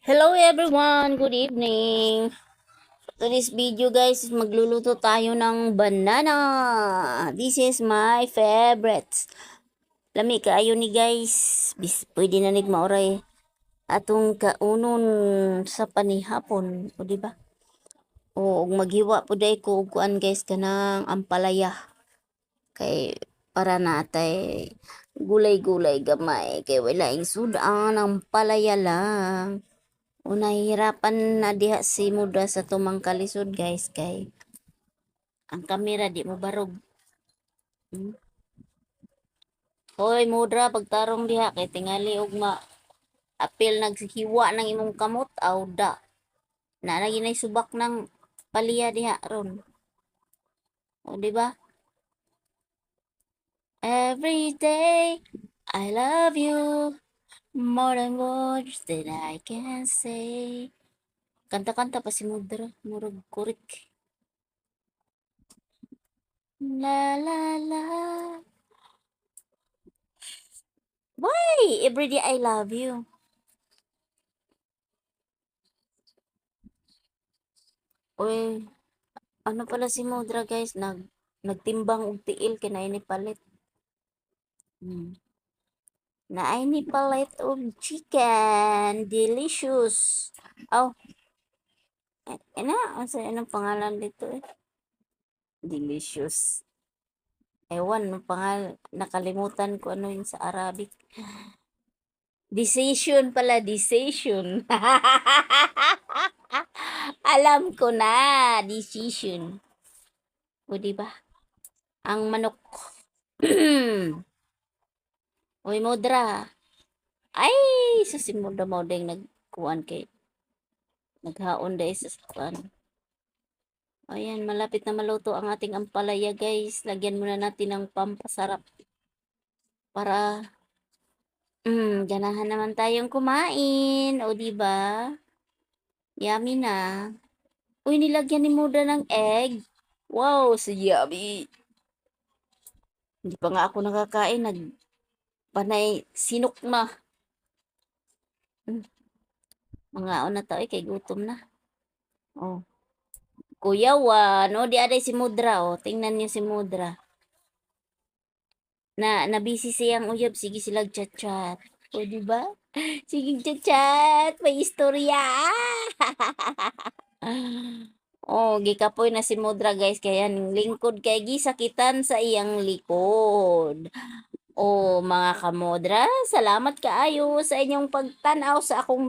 Hello everyone, good evening. Today's video guys, magluluto tayo ng banana. This is my favorite. Lami kaayo ni guys. Pwede na nigmaoray atong kaunon sa panihapon, o di ba? O ug maghiwa po day ko og kuan guys kanang ampalaya. Kay para natay gulay-gulay gamay kay wala ing sudan ang palaya lang. O nahihirapan na diha si Muda sa tumang kalisod guys kay ang kamera di mo barog. Hmm? Hoy Mudra pagtarong diha kay tingali og apil naghiwa ng imong kamot aw da. Na lagi nay subak ng paliya diha ron. O di ba? Every day I love you more than words that I can say. Kanta-kanta pa si Mudra, murag kurik. La la la. Why? Every day I love you. Uy, ano pala si Modra guys, nagtimbang og tiil kinaay ni palit. Hmm. Naay ni palit og chicken, delicious. Oh, anong pangalan dito eh? Delicious. Ewan, nakalimutan ko ano yun sa Arabic. Decision pala, decision. Alam ko na, decision. O di ba? Ang manok. Uy, Modra. Ay, sa si Modra mo ding nagkuhan kay naghaon dahil sa kuhan. Ayan, malapit na maluto ang ating ampalaya, guys. Lagyan muna natin ng pampasarap para ganahan naman tayong kumain. O, di ba? Yummy na. Uy, nilagyan ni Modra ng egg. Wow, so yummy. Hindi pa nga ako nakakain. Panay sinok na. Mga na tao, kay gutom na. Oh. Kuya Wan, oh, di aday si Mudra, oh. Tingnan niyo si Mudra. Busy siyang uyab, sige sila chat-chat. O, di ba? Sige chat-chat, may istorya. Oh, gikapoy na si Mudra, guys. Kaya ning lingkod kay gisakitan sa iyang likod. Oh, mga kamodra, salamat kaayo sa inyong pagtanaw sa akong